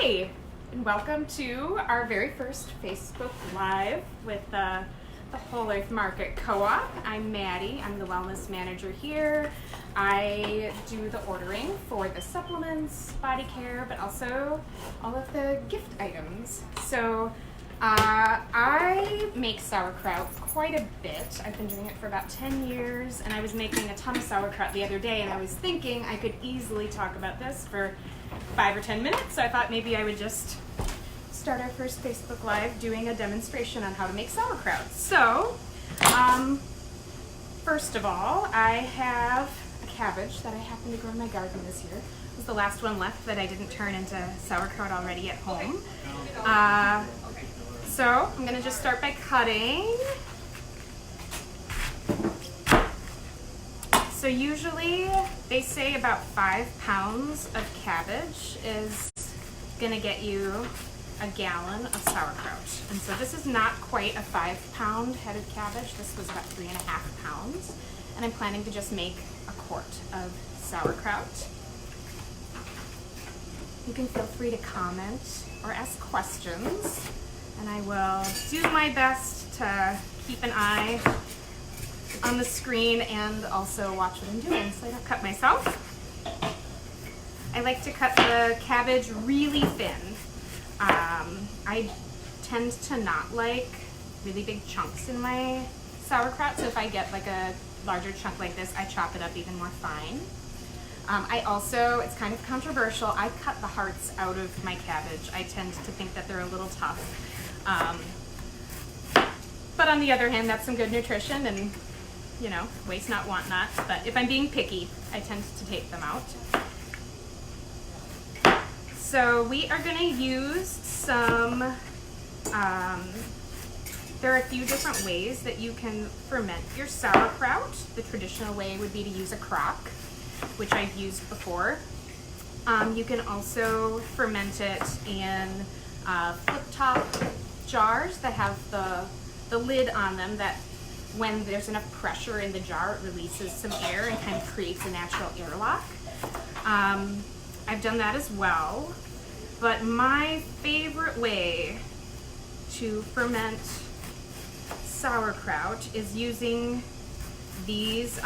Hi, and welcome to our very first Facebook Live with the Whole Earth Market Co-op. I'm Maddy. I'm the wellness manager here. I do the ordering for the supplements, body care, but also all of the gift items. So I make sauerkraut quite a bit. I've been doing it for about 10 years, and I was making a ton of sauerkraut the other day, and I was thinking I could easily talk about this for 5 or 10 minutes, so I thought maybe I would just start our first Facebook Live doing a demonstration on how to make sauerkraut. So, first of all, I have a cabbage that I happen to grow in my garden this year. It was the last one left that I didn't turn into sauerkraut already at home. So, I'm going to just start by cutting. So usually they say about 5 pounds of cabbage is going to get you a gallon of sauerkraut. And so this is not quite a 5-pound head of cabbage. This was about 3.5 pounds. And I'm planning to just make a quart of sauerkraut. You can feel free to comment or ask questions. And I will do my best to keep an eye on the screen and also watch what I'm doing so I don't cut myself. I like to cut the cabbage really thin. I tend to not like really big chunks in my sauerkraut, so if I get like a larger chunk like this, I chop it up even more fine. I also, it's kind of controversial, I cut the hearts out of my cabbage. I tend to think that they're a little tough. But on the other hand, that's some good nutrition and, you know, waste not, want not. But if I'm being picky, I tend to take them out. So we are going to use some, there are a few different ways that you can ferment your sauerkraut. The traditional way would be to use a crock, which I've used before. You can also ferment it in flip-top jars that have the lid on them that when there's enough pressure in the jar, it releases some air and kind of creates a natural airlock. I've done that as well, but my favorite way to ferment sauerkraut is using these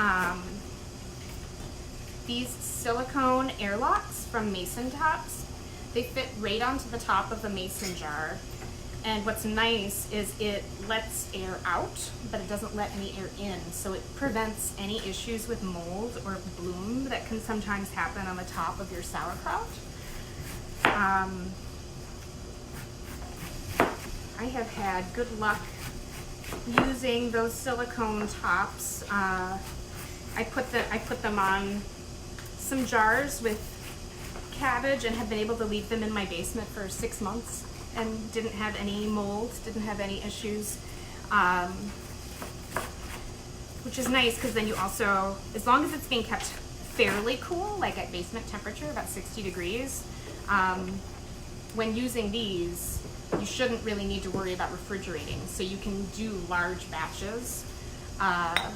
silicone airlocks from Mason Tops. They fit right onto the top of the mason jar. And what's nice is it lets air out, but it doesn't let any air in. So it prevents any issues with mold or bloom that can sometimes happen on the top of your sauerkraut. I have had good luck using those silicone tops. I put them on some jars with cabbage and have been able to leave them in my basement for 6 months. And didn't have any mold, didn't have any issues, which is nice because then you also, as long as it's being kept fairly cool, like at basement temperature, about 60 degrees, when using these, you shouldn't really need to worry about refrigerating. So you can do large batches and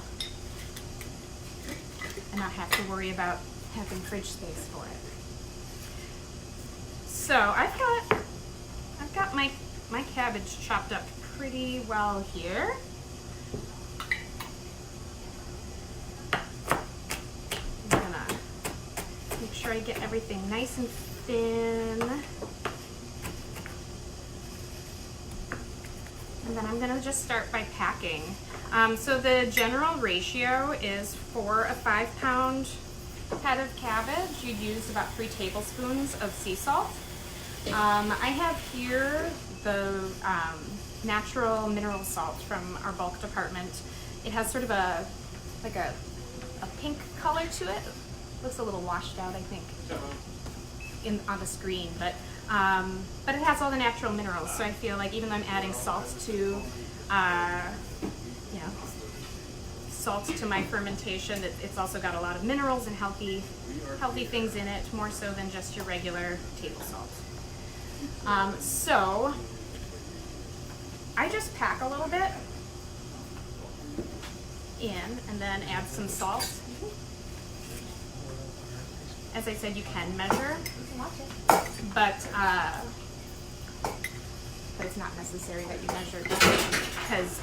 not have to worry about having fridge space for it. So I've got my cabbage chopped up pretty well here. I'm gonna make sure I get everything nice and thin. And then I'm gonna just start by packing. So the general ratio is for a 5-pound head of cabbage, you'd use about 3 tablespoons of sea salt. I have here the natural mineral salt from our bulk department. It has sort of a pink color to it. Looks a little washed out, I think, on the screen, but it has all the natural minerals. So I feel like even though I'm adding salt to, salt to my fermentation, it's also got a lot of minerals and healthy things in it, more so than just your regular table salt. So I just pack a little bit in and then add some salt. As I said, you can measure, but it's not necessary that you measure because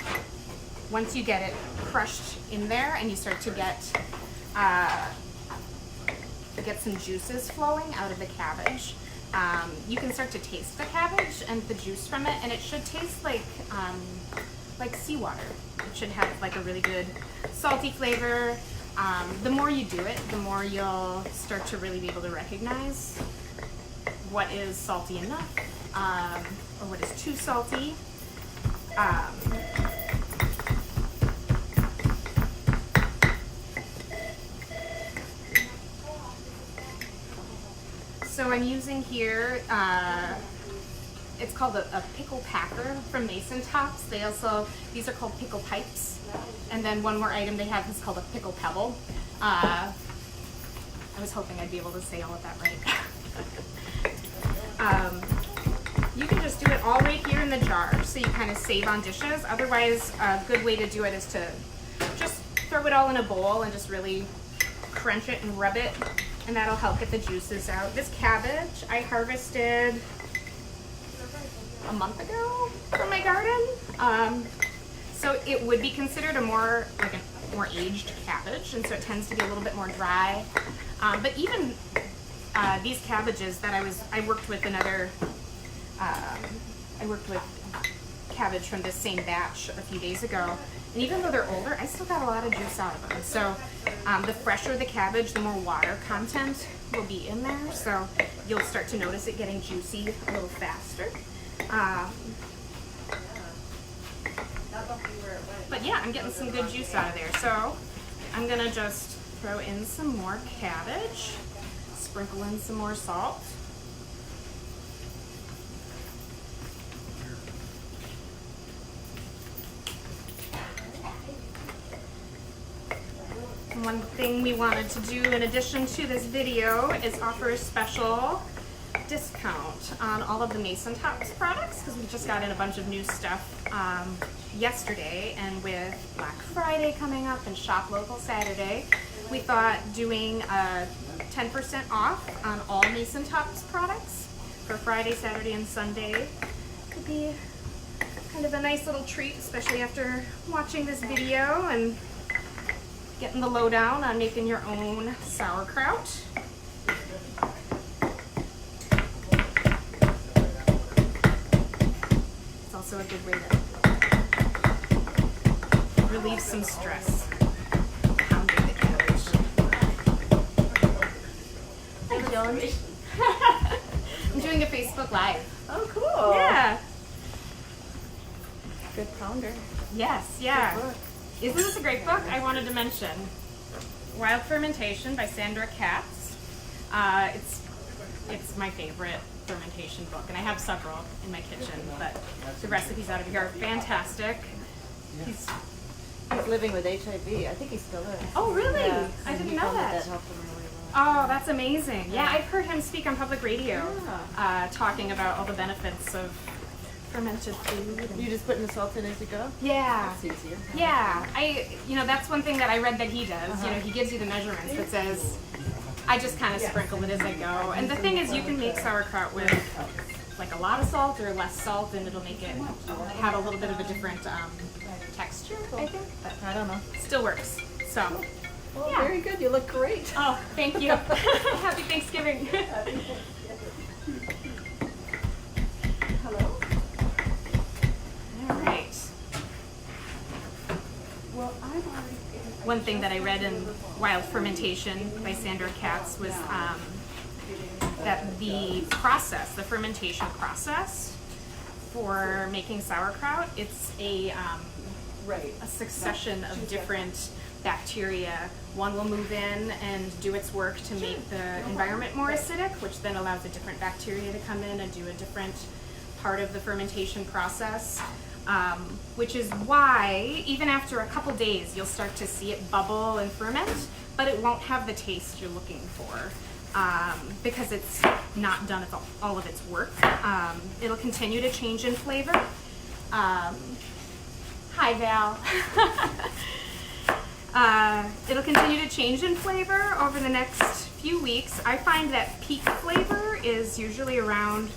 once you get it crushed in there and you start to get some juices flowing out of the cabbage, you can start to taste the cabbage and the juice from it, and it should taste like seawater. It should have like a really good salty flavor. The more you do it, the more you'll start to really be able to recognize what is salty enough or what is too salty. So I'm using here, it's called a pickle packer from Mason Tops. These are called pickle pipes. And then one more item they have is called a pickle pebble. I was hoping I'd be able to say all of that right. You can just do it all right here in the jar, so you kind of save on dishes. Otherwise, a good way to do it is to just throw it all in a bowl and just really crunch it and rub it, and that'll help get the juices out. This cabbage I harvested a month ago from my garden. So it would be considered a more aged cabbage, and so it tends to be a little bit more dry. But even these cabbages that I worked with cabbage from this same batch a few days ago, and even though they're older, I still got a lot of juice out of them. So the fresher the cabbage, the more water content will be in there, so you'll start to notice it getting juicy a little faster. But yeah, I'm getting some good juice out of there. So I'm gonna just throw in some more cabbage, sprinkle in some more salt. And one thing we wanted to do in addition to this video is offer a special discount on all of the Mason Tops products, because we just got in a bunch of new stuff yesterday, and with Black Friday coming up and Shop Local Saturday, we thought doing 10% off on all Mason Tops products for Friday, Saturday, and Sunday could be kind of a nice little treat, especially after watching this video and getting the lowdown on making your own sauerkraut. Also a good way to relieve some stress. Pounding the cabbage. Hi, Jones. I'm doing a Facebook Live. Oh, cool. Yeah. Good pounder. Yes, yeah. Good book. Isn't this a great book? I wanted to mention Wild Fermentation by Sandra Katz. It's my favorite fermentation book, and I have several in my kitchen, but the recipes out of here are fantastic. He's living with HIV. I think he still is. Oh, really? Yeah. I didn't He know found that. That helped him really well. Oh, that's amazing. Yeah, I've heard him speak on public radio, talking about all the benefits of fermented food. And You just putting the salt in as you go? yeah. That's easier. Yeah, that's one thing that I read that he does. He gives you the measurements, but says, I just kind of sprinkle it as I go. And the thing is, you can make sauerkraut with like a lot of salt or less salt, and it'll make it have a little bit of a different texture, I think. But I don't know. still works. So, Well, yeah. very good. You look great. Oh, thank you. Happy Thanksgiving. Hello. All right. Well, I'm already. One thing that I read in Wild Fermentation by Sandra Katz was that the fermentation process for making sauerkraut, it's a succession of different bacteria. One will move in and do its work to make the environment more acidic, which then allows a different bacteria to come in and do a different part of the fermentation process. Which is why, even after a couple days, you'll start to see it bubble and ferment, but it won't have the taste you're looking for because it's not done all of its work. It'll continue to change in flavor. Hi, Val. It'll continue to change in flavor over the next few weeks. I find that peak flavor is usually around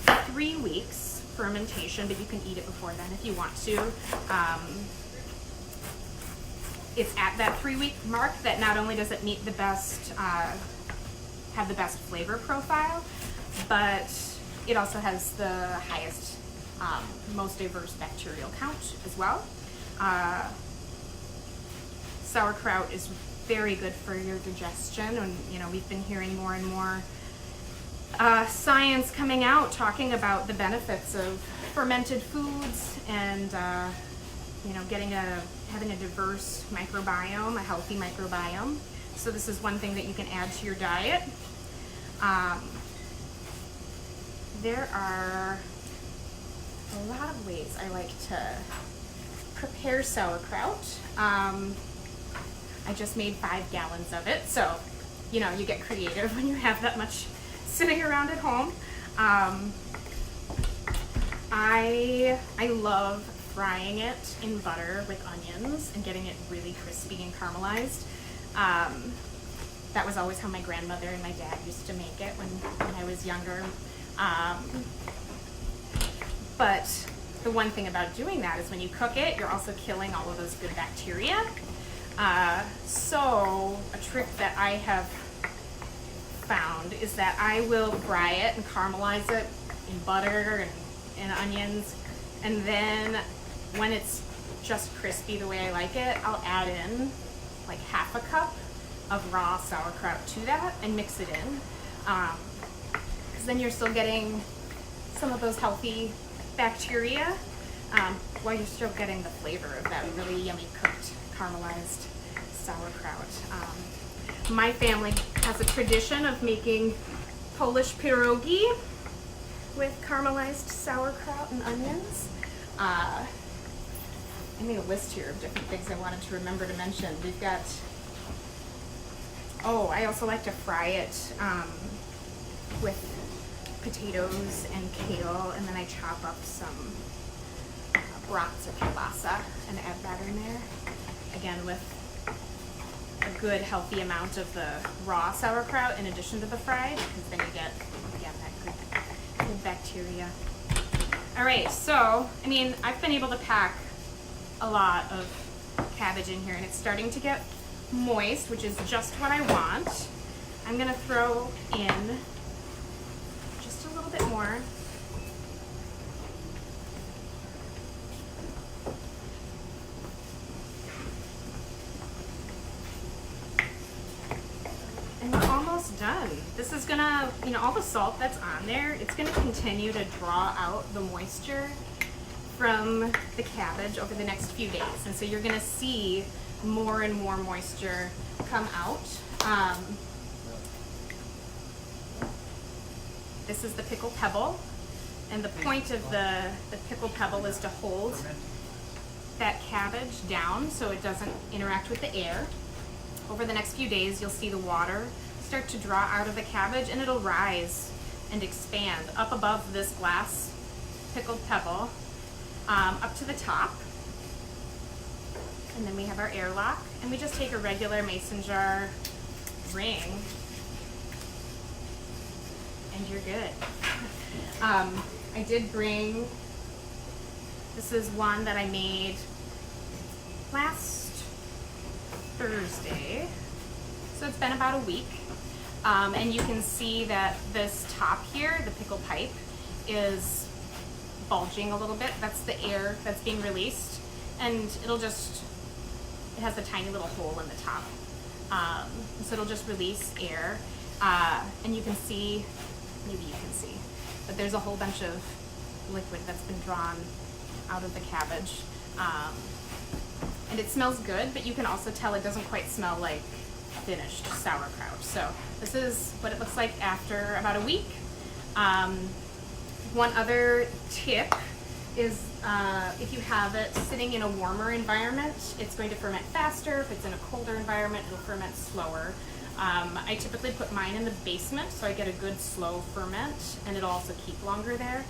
3 weeks fermentation, but you can eat it before then if you want to. It's at that 3-week mark that not only does it meet the best, have the best flavor profile, but it also has the highest, most diverse bacterial count as well. Sauerkraut is very good for your digestion, and you know, we've been hearing more and more science coming out talking about the benefits of fermented foods and you know, having a diverse microbiome, a healthy microbiome. So this is one thing that you can add to your diet. There are a lot of ways I like to prepare sauerkraut. I just made 5 gallons of it, so you know, you get creative when you have that much sitting around at home. I love frying it in butter with onions and getting it really crispy and caramelized. That was always how my grandmother and my dad used to make it when I was younger. But the one thing about doing that is when you cook it, you're also killing all of those good bacteria. So a trick that I have found is that I will fry it and caramelize it in butter and onions, and then when it's just crispy the way I like it, I'll add in like half a cup of raw sauerkraut to that and mix it in, because then you're still getting some of those healthy bacteria while you're still getting the flavor of that really yummy cooked caramelized sauerkraut. My family has a tradition of making Polish pierogi with caramelized sauerkraut and onions. I made a list here of different things I wanted to remember to mention. We've got, oh, I also like to fry it with potatoes and kale, and then I chop up some brats or kielbasa and add that in there. Again, with a good healthy amount of the raw sauerkraut in addition to the fried, because then you get, again, that good bacteria. All right, so, I mean, I've been able to pack a lot of cabbage in here, and it's starting to get moist, which is just what I want. I'm gonna throw in just a little bit more. And we're almost done. This is gonna, you know, all the salt that's on there, it's gonna continue to draw out the moisture from the cabbage over the next few days. And so you're gonna see more and more moisture come out. This is the pickle pebble. And the point of the pickle pebble is to hold that cabbage down so it doesn't interact with the air. Over the next few days, you'll see the water start to draw out of the cabbage, and it'll rise and expand up above this glass pickled pebble, up to the top. And then we have our airlock, and we just take a regular mason jar ring, and you're good. I did bring, this is one that I made last Thursday, so it's been about a week. And you can see that this top here, the pickle pipe, is bulging a little bit. That's the air that's being released, and it'll just, it has a tiny little hole in the top, so it'll just release air, and you can see, maybe you can see, but there's a whole bunch of liquid that's been drawn out of the cabbage, and it smells good, but you can also tell it doesn't quite smell like finished sauerkraut. So this is what it looks like after about a week. One other tip is if you have it sitting in a warmer environment, it's going to ferment faster. If it's in a colder environment, it'll ferment slower. I typically put mine in the basement so I get a good slow ferment, and it'll also keep longer there.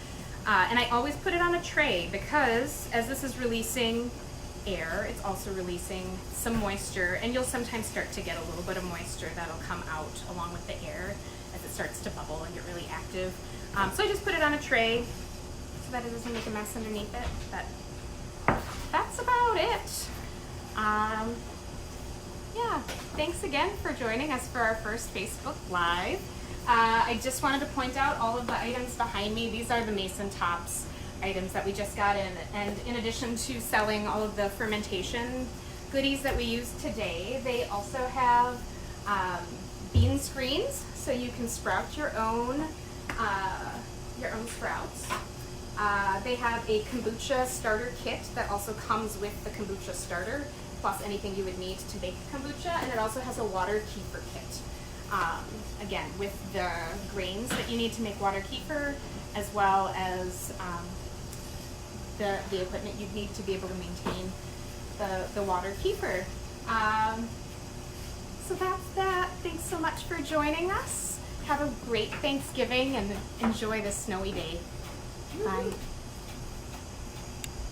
And I always put it on a tray, because as this is releasing air, it's also releasing some moisture, and you'll sometimes start to get a little bit of moisture that'll come out along with the air as it starts to bubble and get really active. So I just put it on a tray so that it doesn't make a mess underneath it, but that's about it. Yeah, thanks again for joining us for our first Facebook Live. I just wanted to point out all of the items behind me. These are the Mason Tops items that we just got in, and in addition to selling all of the fermentation goodies that we use today, they also have bean screens, so you can sprout your own sprouts. They have a kombucha starter kit that also comes with the kombucha starter, plus anything you would need to make kombucha, and it also has a water kefir kit. Again, with the grains that you need to make water kefir, as well as the equipment you'd need to be able to maintain the water kefir. So that's that. Thanks so much for joining us. Have a great Thanksgiving and enjoy this snowy day. Bye.